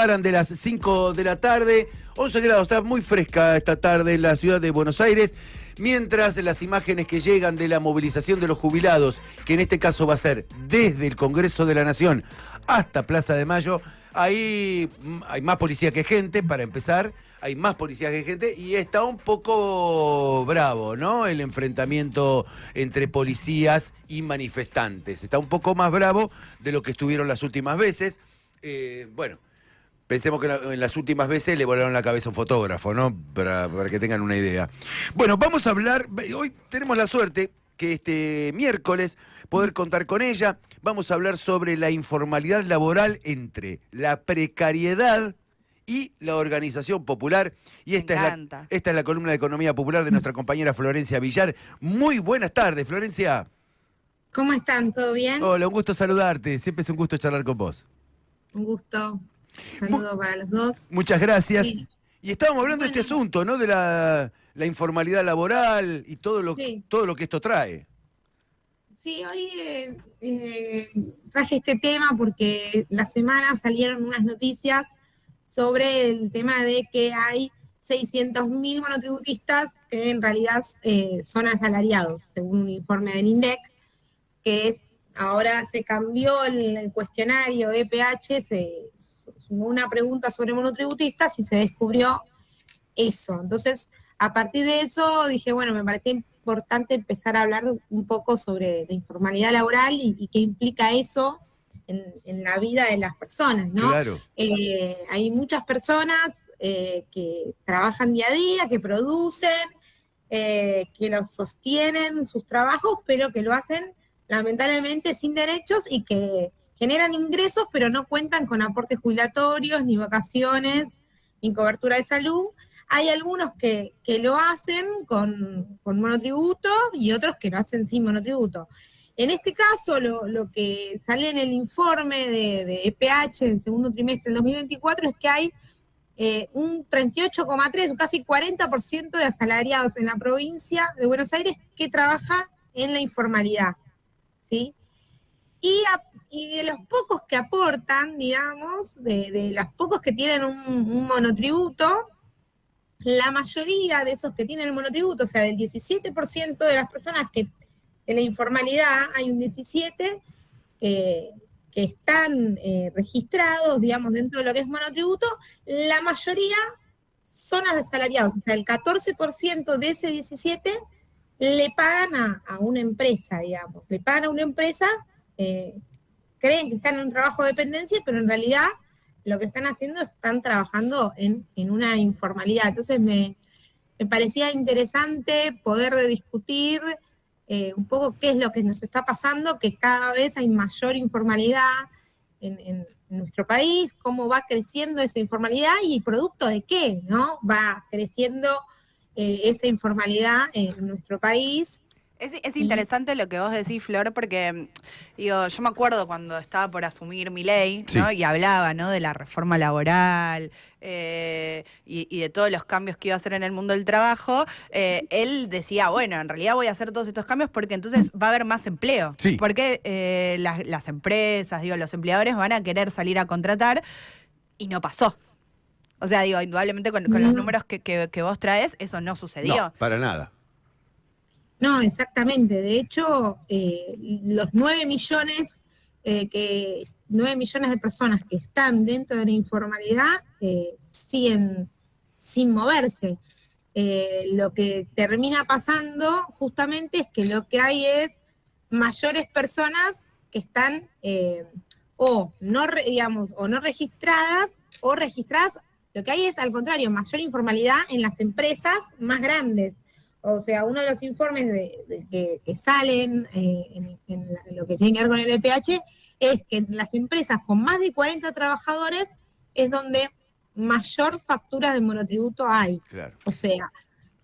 paran de las 5 de la tarde, 11 grados, está muy fresca esta tarde en la ciudad de Buenos Aires, mientras las imágenes que llegan de la movilización de los jubilados, que en este caso va a ser desde el Congreso de la Nación hasta Plaza de Mayo, ahí hay más policía que gente, para empezar, hay más policías que gente, y está un poco bravo, ¿no? El enfrentamiento entre policías y manifestantes. Está un poco más bravo de lo que estuvieron las últimas veces. Bueno, pensemos que en las últimas veces le volaron la cabeza a un fotógrafo, ¿no? Para que tengan una idea. Bueno, vamos a hablar, hoy tenemos la suerte que este miércoles poder contar con ella. Vamos a hablar sobre la informalidad laboral entre la precariedad y la organización popular. Y esta es la columna de Economía Popular de nuestra compañera Florencia Villar. Muy buenas tardes, Florencia. ¿Cómo están? ¿Todo bien? Hola, un gusto saludarte. Siempre es un gusto charlar con vos. Un gusto. Saludo para los dos. Muchas gracias. Sí. Y estábamos hablando de este asunto, ¿no? De la informalidad laboral y todo lo que esto trae. Sí, hoy traje este tema porque la semana salieron unas noticias sobre el tema de que hay 600.000 monotributistas que en realidad son asalariados, según un informe del INDEC, que es, ahora se cambió el cuestionario EPH, se hubo una pregunta sobre monotributistas y se descubrió eso. Entonces, a partir de eso dije, bueno, me parecía importante empezar a hablar un poco sobre la informalidad laboral y qué implica eso en la vida de las personas, ¿no? Claro. Hay muchas personas que trabajan día a día, que producen, que los sostienen sus trabajos, pero que lo hacen lamentablemente sin derechos y que generan ingresos, pero no cuentan con aportes jubilatorios, ni vacaciones, ni cobertura de salud. Hay algunos que lo hacen con monotributo y otros que lo hacen sin monotributo. En este caso, lo que sale en el informe de EPH en el segundo trimestre del 2024 es que hay un 38,3, casi 40% de asalariados en la provincia de Buenos Aires que trabaja en la informalidad, ¿sí? Y de los pocos que aportan, digamos, de los pocos que tienen un monotributo, la mayoría de esos que tienen el monotributo, o sea, del 17% de las personas que en la informalidad hay un 17% que están registrados, digamos, dentro de lo que es monotributo, la mayoría son asalariados, o sea, el 14% de ese 17% le pagan a una empresa, digamos, le pagan a una empresa, creen que están en un trabajo de dependencia, pero en realidad lo que están haciendo están trabajando en una informalidad. Entonces me parecía interesante poder discutir un poco qué es lo que nos está pasando, que cada vez hay mayor informalidad en nuestro país, cómo va creciendo esa informalidad y producto de qué, ¿no? Va creciendo esa informalidad en nuestro país. Es interesante lo que vos decís, Flor, porque digo, yo me acuerdo cuando estaba por asumir Milei, ¿no? Y hablaba, ¿no? De la reforma laboral y de todos los cambios que iba a hacer en el mundo del trabajo. Él decía, bueno, en realidad voy a hacer todos estos cambios porque entonces va a haber más empleo. Sí. Porque las empresas, digo, los empleadores van a querer salir a contratar y no pasó. O sea, digo, indudablemente con los números que vos traes, eso no sucedió. No, para nada. No, exactamente. De hecho, los 9 millones de personas que están dentro de la informalidad siguen sin moverse. Lo que termina pasando justamente es que lo que hay es mayores personas que están o no registradas o registradas. Lo que hay es, al contrario, mayor informalidad en las empresas más grandes. O sea, uno de los informes que salen en lo que tiene que ver con el EPH es que entre las empresas con más de 40 trabajadores es donde mayor factura de monotributo hay. Claro. O sea,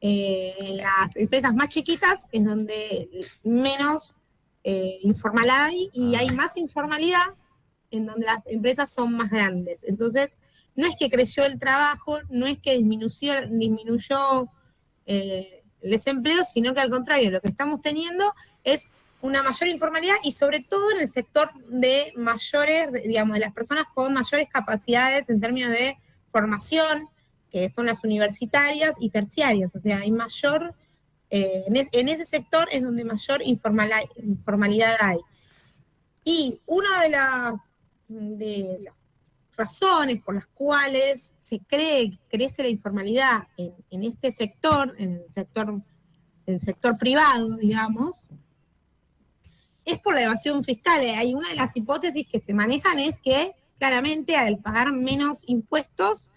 en las empresas más chiquitas es donde menos informal hay y hay más informalidad en donde las empresas son más grandes. Entonces, no es que creció el trabajo, no es que disminuyó el desempleo, sino que al contrario, lo que estamos teniendo es una mayor informalidad y sobre todo en el sector de mayores, digamos, de las personas con mayores capacidades en términos de formación, que son las universitarias y terciarias, o sea, hay mayor, en ese sector es donde mayor informalidad hay. Y una de las razones por las cuales se cree que crece la informalidad en este sector, en el sector privado, digamos, es por la evasión fiscal. Hay una de las hipótesis que se manejan es que claramente al pagar menos impuestos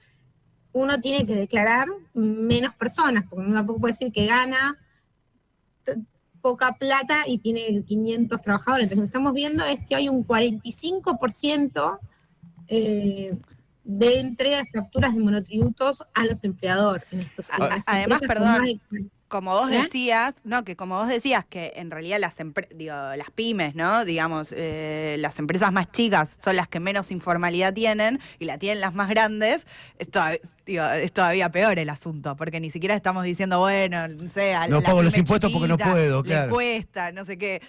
uno tiene que declarar menos personas, porque uno tampoco puede decir que gana poca plata y tiene 500 trabajadores. Entonces lo que estamos viendo es que hay un 45% de entrega de facturas de monotributos a los empleadores. Además, perdón, como vos decías, como vos decías que en realidad las pymes, ¿no? Digamos, las empresas más chicas son las que menos informalidad tienen y la tienen las más grandes, es todavía peor el asunto, porque ni siquiera estamos diciendo, bueno, no sé, no pago los impuestos porque no puedo, claro. Les cuesta, no sé qué.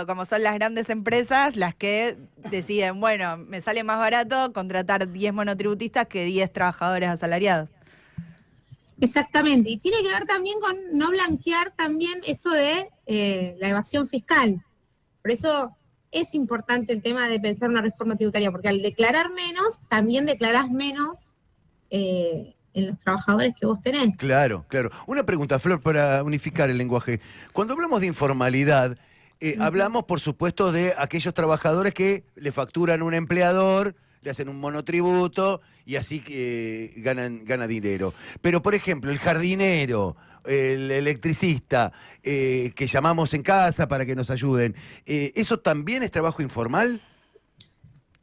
Como son las grandes empresas las que deciden, bueno, me sale más barato contratar 10 monotributistas que 10 trabajadores asalariados. Exactamente, y tiene que ver también con no blanquear también esto de la evasión fiscal. Por eso es importante el tema de pensar una reforma tributaria, porque al declarar menos, también declarás menos en los trabajadores que vos tenés. Claro, claro. Una pregunta, Flor, para unificar el lenguaje. Cuando hablamos de informalidad, hablamos, por supuesto, de aquellos trabajadores que le facturan a un empleador, le hacen un monotributo y así gana dinero. Pero, por ejemplo, el jardinero, el electricista, que llamamos en casa para que nos ayuden, ¿eso también es trabajo informal?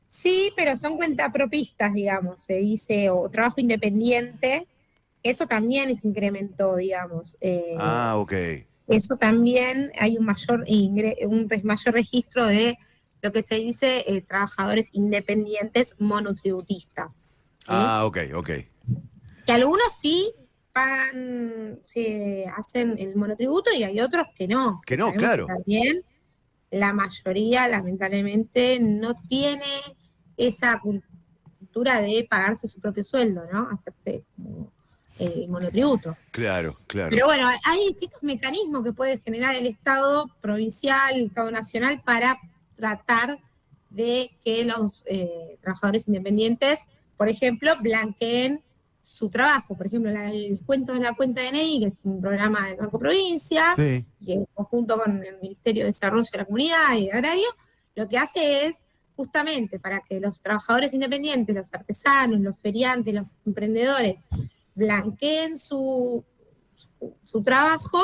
Sí, pero son cuentapropistas, digamos, se dice, o trabajo independiente. Eso también se incrementó, digamos. Ok. Eso también hay un mayor registro de lo que se dice trabajadores independientes monotributistas. ¿Sí? Ok. Que algunos sí pagan, hacen el monotributo y hay otros que no. Que no, claro. Que también la mayoría, lamentablemente, no tiene esa cultura de pagarse su propio sueldo, ¿no? Hacerse como monotributo. Claro. Pero bueno, hay distintos mecanismos que puede generar el Estado provincial, el Estado nacional, para tratar de que los trabajadores independientes, por ejemplo, blanqueen su trabajo. Por ejemplo, el descuento de la cuenta DNI, que es un programa del Banco Provincia, sí, y en conjunto con el Ministerio de Desarrollo de la Comunidad y de Agrario, lo que hace es justamente para que los trabajadores independientes, los artesanos, los feriantes, los emprendedores, blanqueen su trabajo,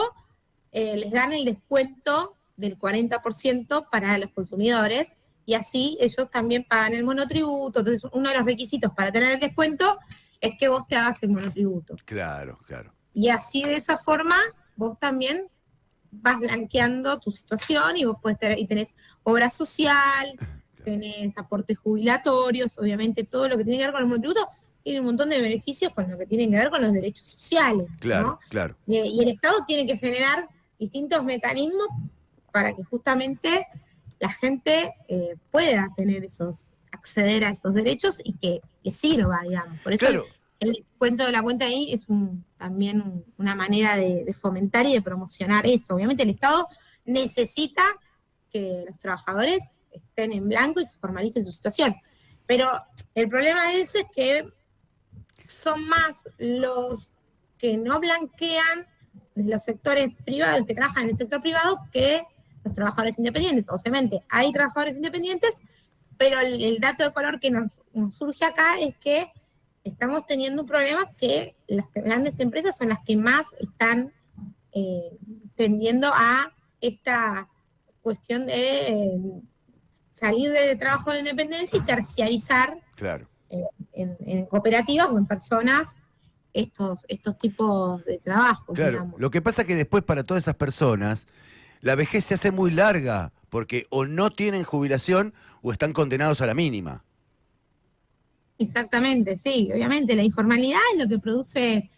les dan el descuento del 40% para los consumidores, y así ellos también pagan el monotributo. Entonces, uno de los requisitos para tener el descuento es que vos te hagas el monotributo. Claro. Y así, de esa forma, vos también vas blanqueando tu situación y vos tenés obra social, tenés aportes jubilatorios, obviamente todo lo que tiene que ver con el monotributo tiene un montón de beneficios con lo que tienen que ver con los derechos sociales. Claro. Y el Estado tiene que generar distintos mecanismos para que justamente la gente pueda acceder a esos derechos y que les sirva, digamos. Por eso el descuento de la cuenta ahí es también una manera de fomentar y de promocionar eso. Obviamente el Estado necesita que los trabajadores estén en blanco y formalicen su situación. Pero el problema de eso es que son más los que no blanquean de los sectores privados, que trabajan en el sector privado, que los trabajadores independientes. Obviamente hay trabajadores independientes, pero el dato de color que nos surge acá es que estamos teniendo un problema que las grandes empresas son las que más están tendiendo a esta cuestión de salir de trabajo de independencia y terciarizar en cooperativas o en personas estos tipos de trabajos. Claro, digamos. Lo que pasa es que después para todas esas personas la vejez se hace muy larga, porque o no tienen jubilación o están condenados a la mínima. Exactamente, sí, obviamente la informalidad es lo que produce,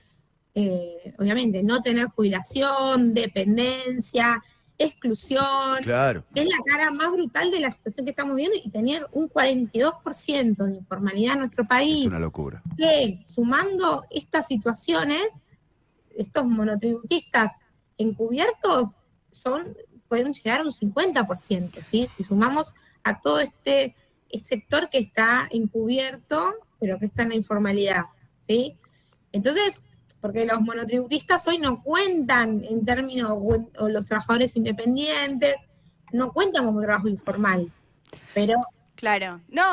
obviamente, no tener jubilación, dependencia, exclusión. Claro. Es la cara más brutal de la situación que estamos viendo, y tener un 42% de informalidad en nuestro país. Es una locura. Que sumando estas situaciones, estos monotributistas encubiertos pueden llegar a un 50%, ¿sí? Si sumamos a todo este sector que está encubierto, pero que está en la informalidad, ¿sí? Entonces, porque los monotributistas hoy no cuentan en términos, o los trabajadores independientes, no cuentan como trabajo informal, pero... Claro. No,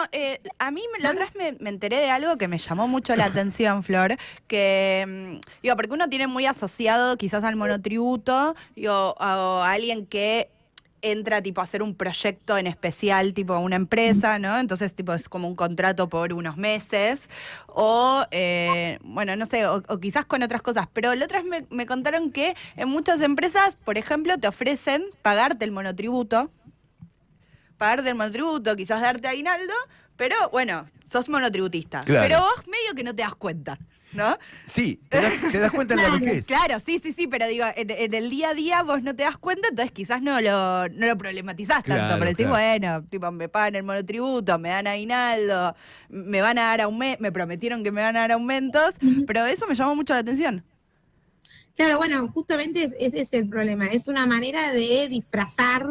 a mí la otra vez me enteré de algo que me llamó mucho la atención, Flor, que, digo, porque uno tiene muy asociado quizás al monotributo, digo, a alguien que entra tipo a hacer un proyecto en especial, tipo a una empresa, ¿no? Entonces tipo es como un contrato por unos meses, o bueno, no sé, o quizás con otras cosas, pero la otra vez me contaron que en muchas empresas, por ejemplo, te ofrecen pagarte el monotributo, quizás darte aguinaldo, pero bueno, sos monotributista. Claro. Pero vos medio que no te das cuenta, ¿no? Sí, te das cuenta en la vejez. Claro, sí, pero digo, en el día a día vos no te das cuenta, entonces quizás no lo problematizás tanto, Claro, pero decís, claro. bueno, tipo, me pagan el monotributo, me dan aguinaldo, me van a dar me prometieron que me van a dar aumentos, pero eso me llamó mucho la atención. Claro, bueno, justamente ese es el problema. Es una manera de disfrazar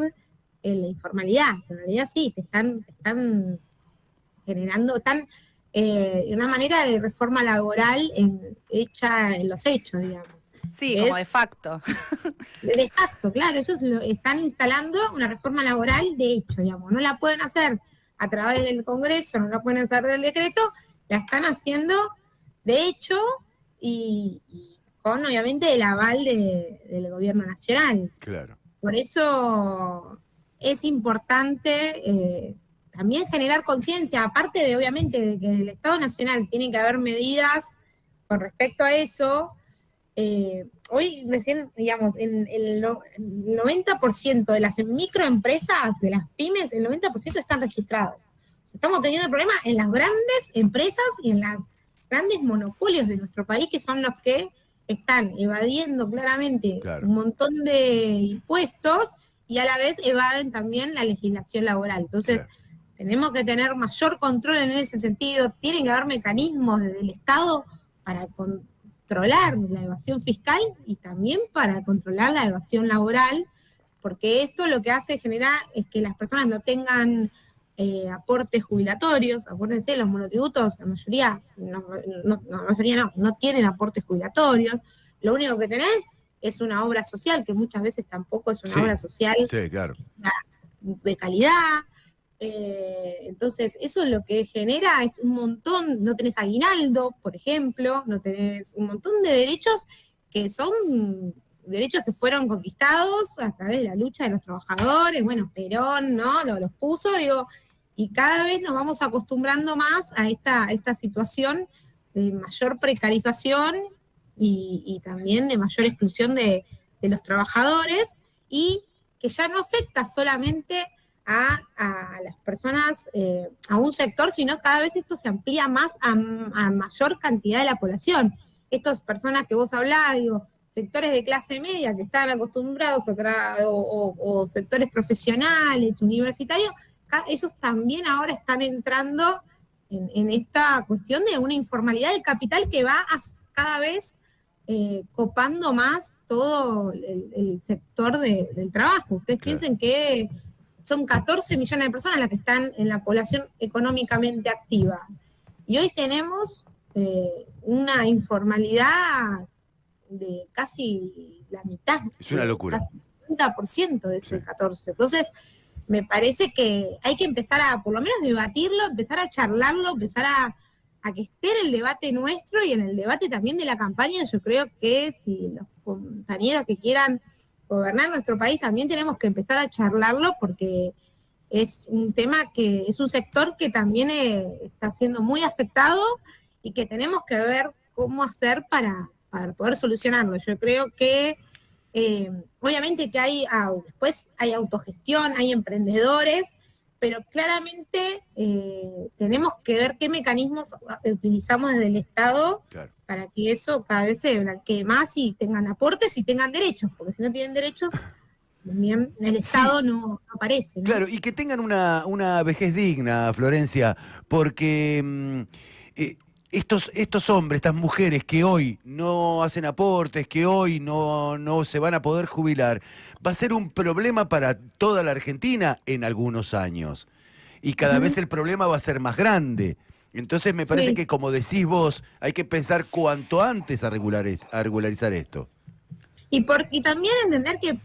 la informalidad. En realidad sí, te están generando, una manera de reforma laboral hecha en los hechos, digamos. Sí, como de facto. De facto, claro, ellos están instalando una reforma laboral de hecho, digamos. No la pueden hacer a través del Congreso, no la pueden hacer del decreto, la están haciendo de hecho y con, obviamente, el aval del gobierno nacional. Claro. Por eso es importante también generar conciencia, aparte de, obviamente, de que el Estado Nacional tiene que haber medidas con respecto a eso. Hoy recién, digamos, en el 90% de las microempresas, de las pymes, el 90% están registrados. O sea, estamos teniendo el problema en las grandes empresas y en los grandes monopolios de nuestro país, que son los que están evadiendo claramente un montón de impuestos y a la vez evaden también la legislación laboral. Entonces, tenemos que tener mayor control en ese sentido. Tienen que haber mecanismos desde el Estado para controlar la evasión fiscal y también para controlar la evasión laboral, porque esto lo que hace generar es que las personas no tengan aportes jubilatorios. Acuérdense, los monotributos, la mayoría no tienen aportes jubilatorios. Lo único que tenés es una obra social, que muchas veces tampoco es una obra social de calidad. Entonces, eso lo que genera es un montón, no tenés aguinaldo, por ejemplo, no tenés un montón de derechos que son derechos que fueron conquistados a través de la lucha de los trabajadores. Bueno, Perón, ¿no? Los puso, digo, y cada vez nos vamos acostumbrando más a esta situación de mayor precarización y también de mayor exclusión de los trabajadores, y que ya no afecta solamente a las personas, a un sector, sino cada vez esto se amplía más a mayor cantidad de la población. Estas personas que vos hablás, digo, sectores de clase media que están acostumbrados o sectores profesionales, universitarios, ellos también ahora están entrando en esta cuestión de una informalidad del capital que va cada vez copando más todo el sector del trabajo. Ustedes piensen que son 14 millones de personas las que están en la población económicamente activa. Y hoy tenemos una informalidad de casi la mitad. Es una locura. Casi 50% de ese 14. Entonces, me parece que hay que empezar a, por lo menos, debatirlo, empezar a charlarlo, empezar a que esté en el debate nuestro y en el debate también de la campaña. Yo creo que si los compañeros que quieran gobernar nuestro país también tenemos que empezar a charlarlo, porque es un tema que es un sector que también está siendo muy afectado y que tenemos que ver cómo hacer para poder solucionarlo. Yo creo que obviamente que después hay autogestión, hay emprendedores, pero claramente tenemos que ver qué mecanismos utilizamos desde el Estado para que eso cada vez se blanquee más y tengan aportes y tengan derechos, porque si no tienen derechos también el Estado no aparece, ¿no? Claro, y que tengan una vejez digna, Florencia, porque estos hombres, estas mujeres que hoy no hacen aportes, que hoy no se van a poder jubilar, va a ser un problema para toda la Argentina en algunos años. Y cada vez el problema va a ser más grande. Entonces me parece que, como decís vos, hay que pensar cuanto antes a regularizar esto. Y también entender que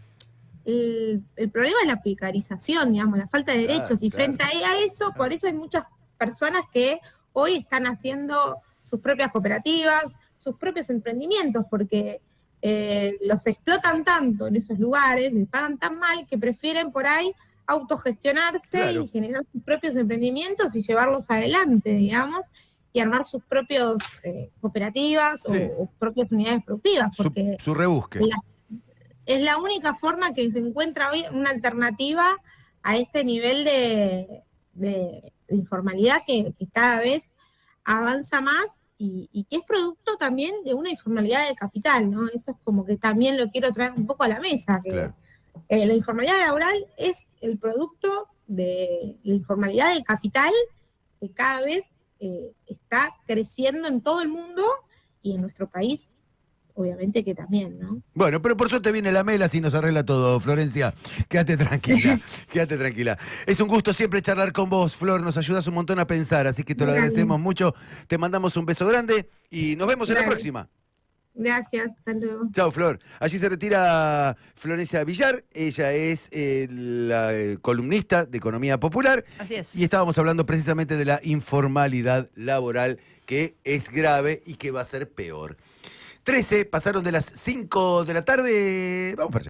el problema es la precarización, digamos, la falta de derechos. Y frente a eso, por eso hay muchas personas que hoy están haciendo sus propias cooperativas, sus propios emprendimientos, porque los explotan tanto en esos lugares, les pagan tan mal, que prefieren por ahí autogestionarse y generar sus propios emprendimientos y llevarlos adelante, digamos, y armar sus propios cooperativas o propias unidades productivas, porque su rebusque. Es la única forma que se encuentra hoy una alternativa a este nivel de informalidad que cada vez avanza más y que es producto también de una informalidad de capital, ¿no? Eso es como que también lo quiero traer un poco a la mesa, que la informalidad laboral es el producto de la informalidad de capital que cada vez está creciendo en todo el mundo y en nuestro país obviamente que también, ¿no? Bueno, pero por suerte viene la Mela y nos arregla todo, Florencia. Quédate tranquila, quédate tranquila. Es un gusto siempre charlar con vos, Flor, nos ayudas un montón a pensar, así que te lo agradecemos mucho. Te mandamos un beso grande y nos vemos en la próxima. Gracias, hasta luego. Chao, Flor. Allí se retira Florencia Villar, ella es la columnista de Economía Popular. Así es. Y estábamos hablando precisamente de la informalidad laboral, que es grave y que va a ser peor. 13, pasaron de las 5 de la tarde. Vamos para allá.